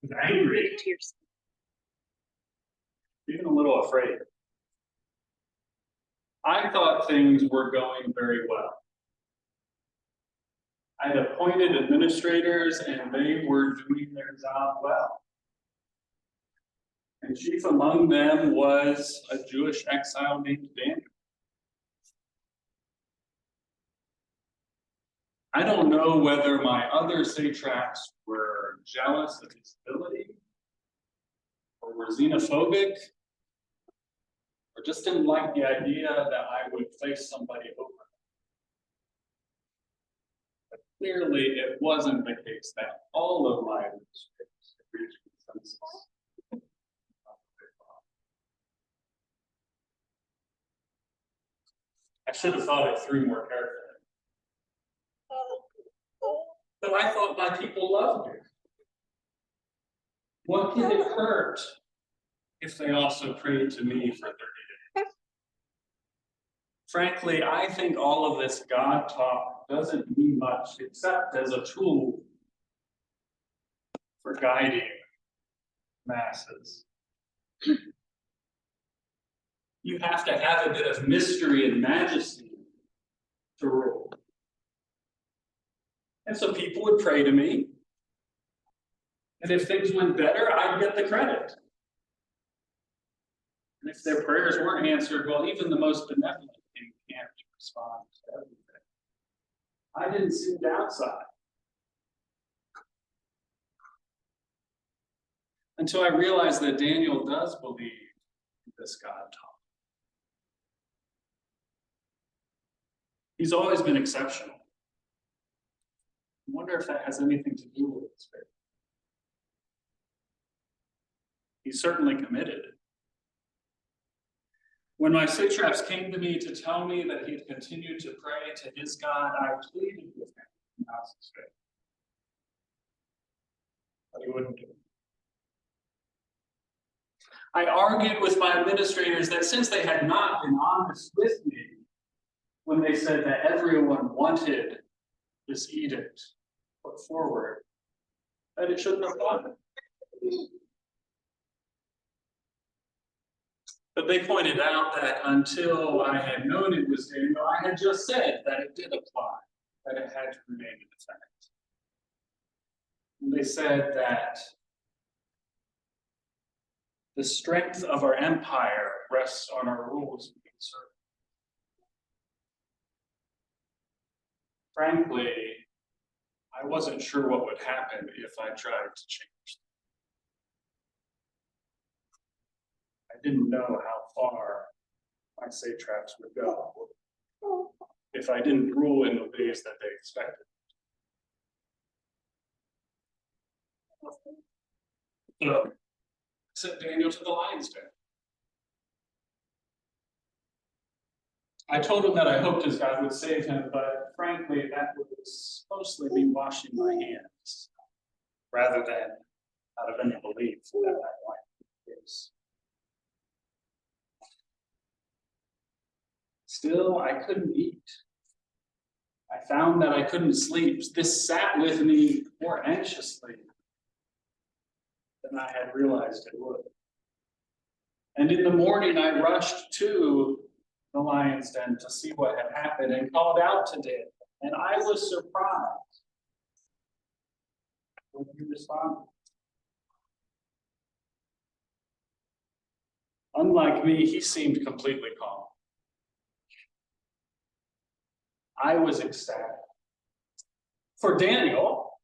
was angry, even a little afraid. I thought things were going very well. I had appointed administrators and they were doing their job well. And chief among them was a Jewish exile named Daniel. I don't know whether my other satraps were jealous of his ability, or were xenophobic, or just didn't like the idea that I would place somebody over. But clearly it wasn't the case that all of my administrators had reached consensus. I should have thought it through more carefully. But I thought my people loved me. What could it hurt if they also prayed to me for 30 days? Frankly, I think all of this God talk doesn't mean much except as a tool for guiding masses. You have to have a bit of mystery and majesty to rule. And so people would pray to me. And if things went better, I'd get the credit. And if their prayers weren't answered, well, even the most benevolent king can't respond to everything. I didn't see the downside. Until I realized that Daniel does believe in this God talk. He's always been exceptional. I wonder if that has anything to do with his faith. He's certainly committed. When my satraps came to me to tell me that he'd continued to pray to his God, I pleaded with him in his faith. But he wouldn't do it. I argued with my administrators that since they had not been honest with me when they said that everyone wanted this edict put forward, that it shouldn't apply. But they pointed out that until I had known it was Daniel, I had just said that it did apply, that it had to remain in effect. And they said that the strength of our empire rests on our rules being served. Frankly, I wasn't sure what would happen if I tried to change them. I didn't know how far my satraps would go if I didn't rule in the ways that they expected. So I sent Daniel to the lion's den. I told him that I hoped his God would save him, but frankly, that would mostly be washing my hands rather than out of any belief that that might be the case. Still, I couldn't eat. I found that I couldn't sleep. This sat with me more anxiously than I had realized it would. And in the morning, I rushed to the lion's den to see what had happened and called out to Daniel. And I was surprised when he responded. Unlike me, he seemed completely calm. I was ecstatic. For Daniel,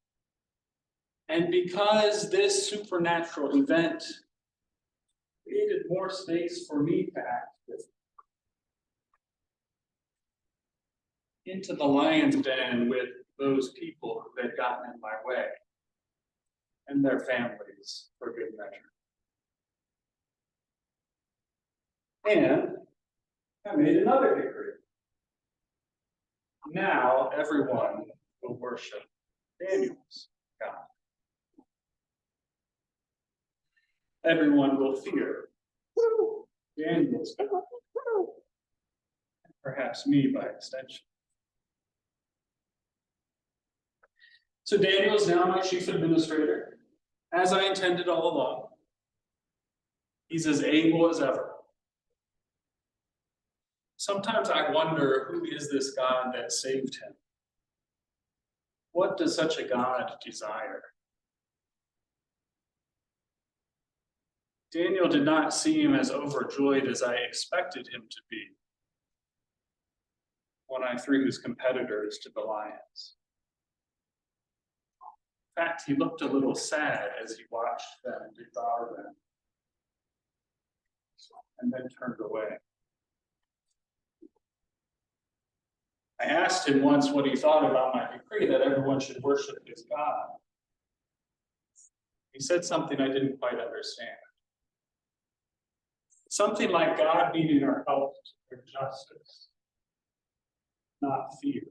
and because this supernatural event created more space for me to act with. Into the lion's den with those people who had gotten in my way and their families for good measure. And I made another decree. Now everyone will worship Daniel's God. Everyone will fear Daniel's God. Perhaps me by extension. So Daniel is now my chief administrator, as I intended all along. He's as able as ever. Sometimes I wonder, who is this God that saved him? What does such a God desire? Daniel did not seem as overjoyed as I expected him to be when I threw his competitors to the lions. In fact, he looked a little sad as he watched them devour them and then turned away. I asked him once what he thought about my decree that everyone should worship his God. He said something I didn't quite understand. Something like God needing our help for justice, not fear.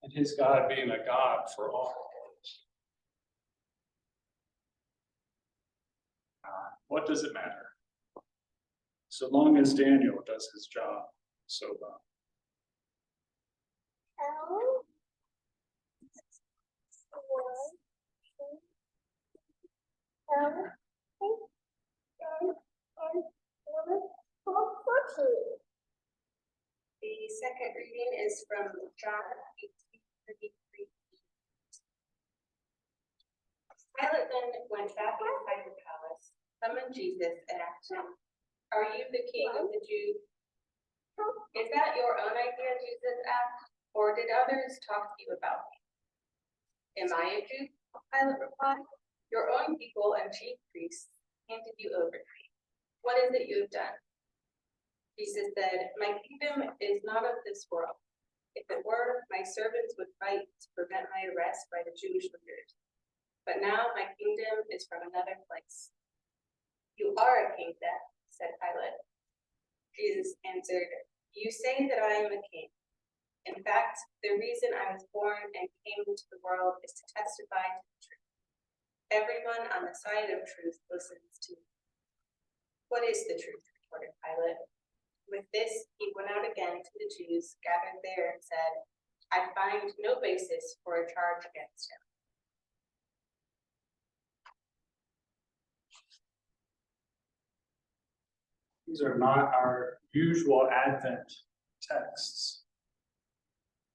And his God being a God for all. What does it matter? So long as Daniel does his job so well. The second reading is from John 18:33. Pilate then went back inside the palace, summoned Jesus, and asked him, "Are you the king of the Jews?" "Is that your own idea?" Jesus asked, "or did others talk to you about me?" "Am I a Jew?" Pilate replied. "Your own people and chief priests handed you over to me. What is it you have done?" Jesus said, "My kingdom is not of this world. If it were, my servants would fight to prevent my arrest by the Jewish leaders. But now my kingdom is from another place." "You are a king then," said Pilate. Jesus answered, "You say that I am a king. In fact, the reason I was born and came into the world is to testify to the truth. Everyone on the side of truth listens to me." "What is the truth?" retorted Pilate. With this, he went out again to the Jews gathered there and said, "I find no basis for a charge against him." These are not our usual Advent texts.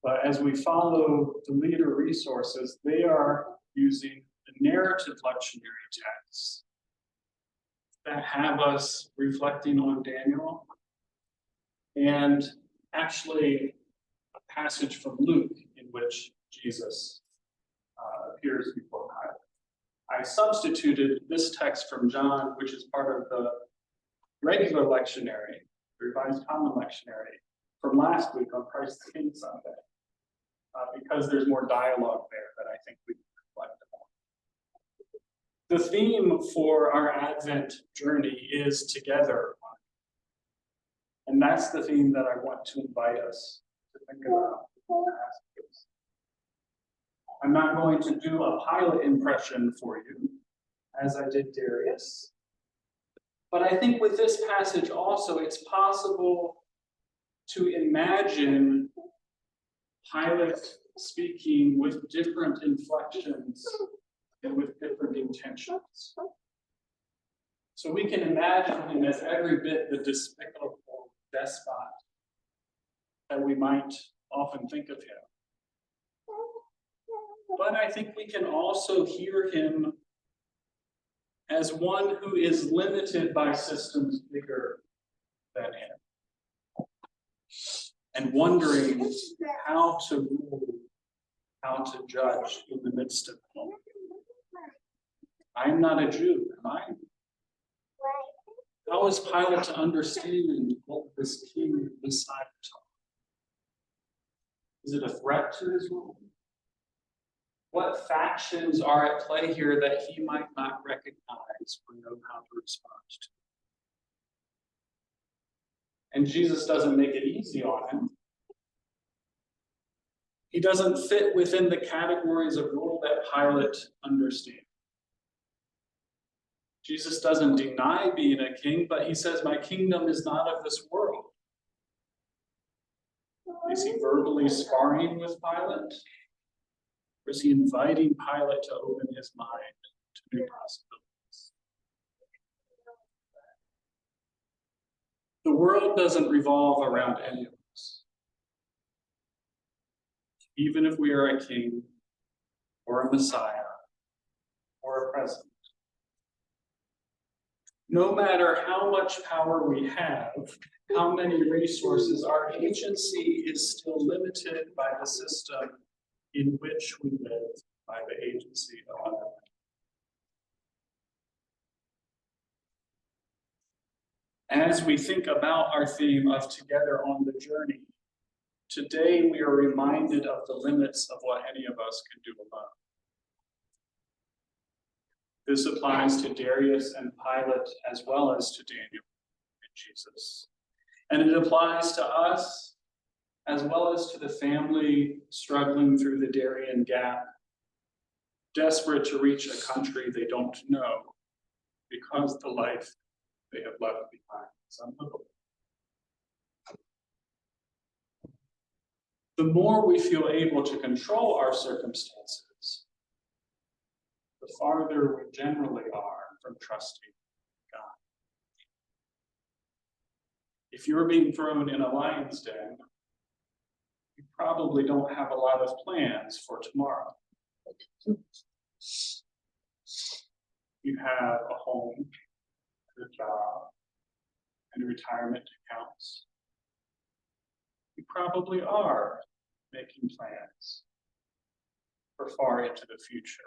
But as we follow the leader resources, they are using the narrative lectionary texts that have us reflecting on Daniel, and actually a passage from Luke in which Jesus appears before Pilate. I substituted this text from John, which is part of the regular lectionary, the Revised Common Lectionary, from last week on Christ's King Sunday, because there's more dialogue there that I think we can reflect upon. The theme for our Advent journey is together. And that's the theme that I want to invite us to think about. I'm not going to do a Pilate impression for you, as I did Darius. But I think with this passage also, it's possible to imagine Pilate speaking with different inflections and with different intentions. So we can imagine him as every bit the despicable despot that we might often think of him. But I think we can also hear him as one who is limited by systems bigger than him, and wondering how to rule, how to judge in the midst of it. I'm not a Jew, am I? How is Pilate to understand what this king Messiah taught? Is it a threat to his rule? What factions are at play here that he might not recognize or know how to respond to? And Jesus doesn't make it easy on him. He doesn't fit within the categories of rule that Pilate understands. Jesus doesn't deny being a king, but he says, "My kingdom is not of this world." Is he verbally sparring with Pilate? Or is he inviting Pilate to open his mind to new possibilities? The world doesn't revolve around any of us. Even if we are a king, or a Messiah, or a president. No matter how much power we have, how many resources, our agency is still limited by the system in which we live, by the agency of other men. As we think about our theme of Together on the Journey, today we are reminded of the limits of what any of us can do alone. This applies to Darius and Pilate as well as to Daniel and Jesus. And it applies to us as well as to the family struggling through the Darien Gap, desperate to reach a country they don't know because the life they have left behind is unlivable. The more we feel able to control our circumstances, the farther we generally are from trusting God. If you're being thrown in a lion's den, you probably don't have a lot of plans for tomorrow. You have a home, a job, and retirement accounts. You probably are making plans for far into the future.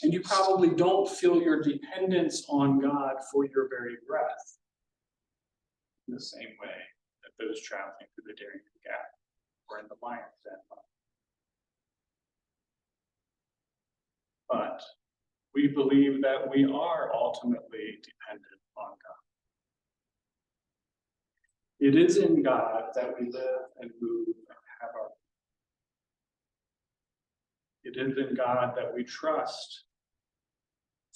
And you probably don't feel your dependence on God for your very breath in the same way that those traveling through the Darien Gap or in the lion's den. But we believe that we are ultimately dependent on God. It is in God that we live and move and have our being. It is in God that we trust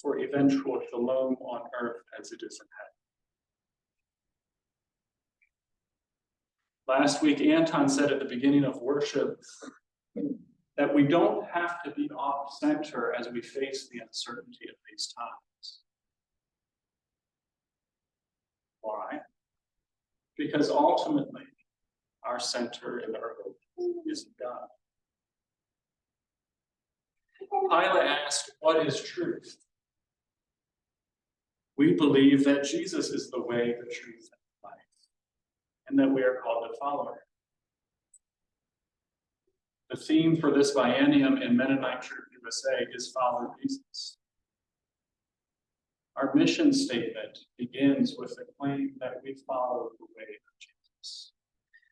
for eventual shalom on earth as it is in heaven. Last week, Anton said at the beginning of worship that we don't have to be off center as we face the uncertainty of these times. Why? Because ultimately, our center in the earth is God. Pilate asked, "What is truth?" We believe that Jesus is the way, the truth, and the life, and that we are called to follow him. The theme for this biennium in Mennonite Church USA is Follow Jesus. Our mission statement begins with the claim that we follow the way of Jesus.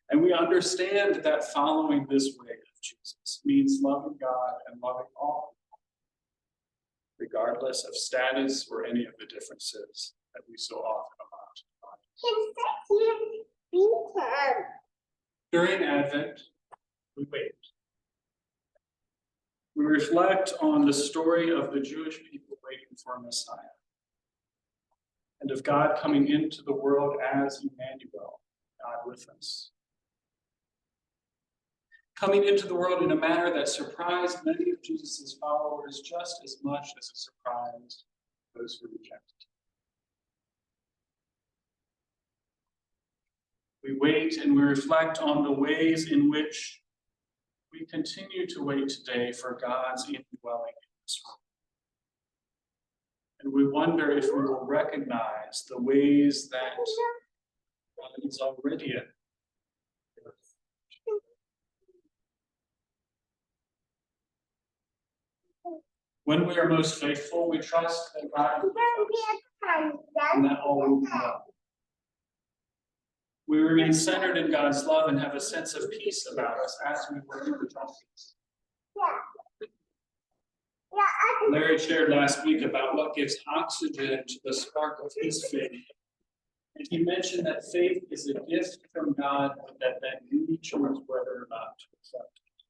And we understand that following this way of Jesus means loving God and loving all people, regardless of status or any of the differences that we so often amount. During Advent, we wait. We reflect on the story of the Jewish people waiting for a Messiah, and of God coming into the world as Emmanuel, God with us. Coming into the world in a manner that surprised many of Jesus' followers just as much as it surprised those who rejected him. We wait and we reflect on the ways in which we continue to wait today for God's indwelling in this world. And we wonder if we will recognize the ways that God is already in. When we are most faithful, we trust that God is with us, and that all will be well. We remain centered in God's love and have a sense of peace about us as we work for justice. Larry shared last week about what gives oxygen to the spark of his faith. And he mentioned that faith is a gift from God, but that we choose whether or not to accept it.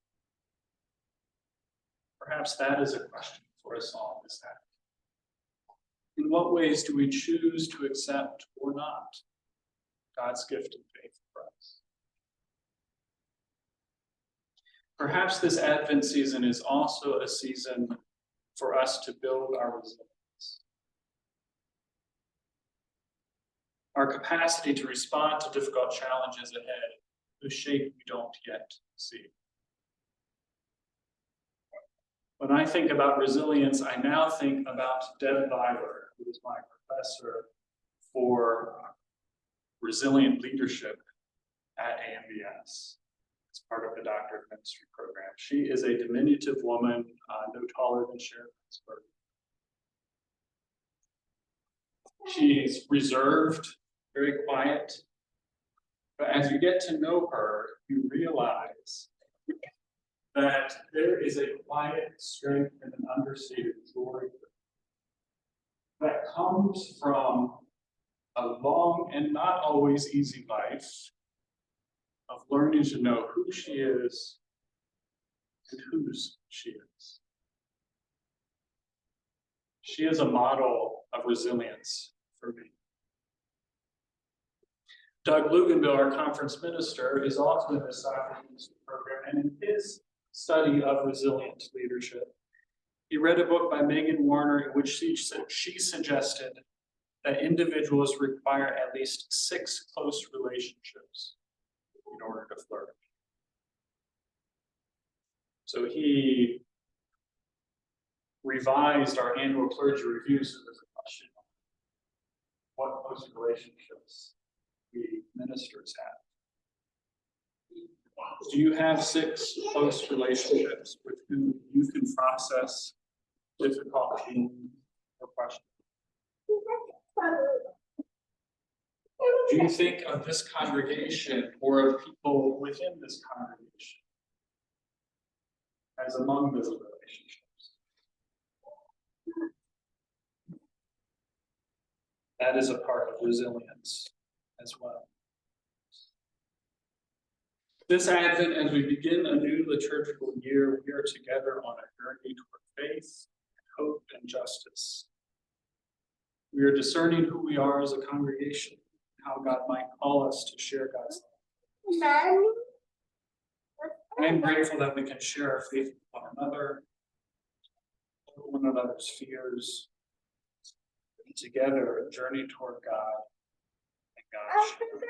Perhaps that is a question for us all this Advent. In what ways do we choose to accept or not God's gift of faith for us? Perhaps this Advent season is also a season for us to build our resilience. Our capacity to respond to difficult challenges ahead, whose shape we don't yet see. When I think about resilience, I now think about Deb Weiler, who is my professor for resilient leadership at AMBS. It's part of the Doctor of Ministry program. She is a diminutive woman, no taller than Sharon Pittsburgh. She's reserved, very quiet, but as you get to know her, you realize that there is a quiet strength and an understated joy that comes from a long and not always easy life of learning to know who she is and whose she is. She is a model of resilience for me. Doug Luganville, our conference minister, is also in this program, and in his study of resilient leadership, he read a book by Megan Warner in which she suggested that individuals require at least 6 close relationships in order to flourish. So he revised our annual clergy reviews with a question: what close relationships we ministers have? Do you have 6 close relationships with whom you can process difficult feelings or questions? Do you think of this congregation or of people within this congregation as among those relationships? That is a part of resilience as well. This Advent, as we begin a new liturgical year, we are together on a journey toward faith, hope, and justice. We are discerning who we are as a congregation, how God might call us to share God's love. I am grateful that we can share our faith with one another, one another's fears, and together journey toward God and God's sharing.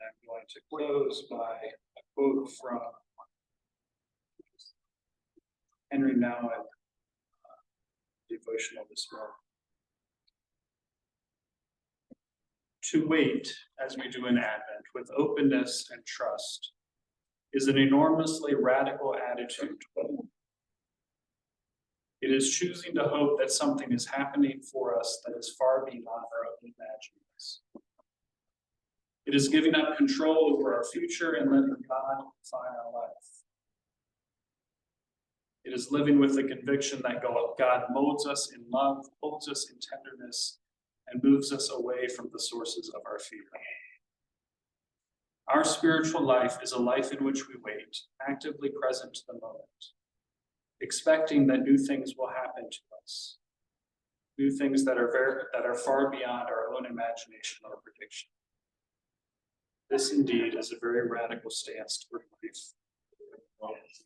I'm going to close by a quote from Henry Mennonite, devotional this morning. To wait, as we do in Advent, with openness and trust is an enormously radical attitude. It is choosing to hope that something is happening for us that is far beyond our own imaginings. It is giving up control over our future and letting God define our life. It is living with the conviction that God molds us in love, holds us in tenderness, and moves us away from the sources of our fear. Our spiritual life is a life in which we wait, actively present to the moment, expecting that new things will happen to us, new things that are far beyond our own imagination or prediction. This indeed is a very radical stance toward life.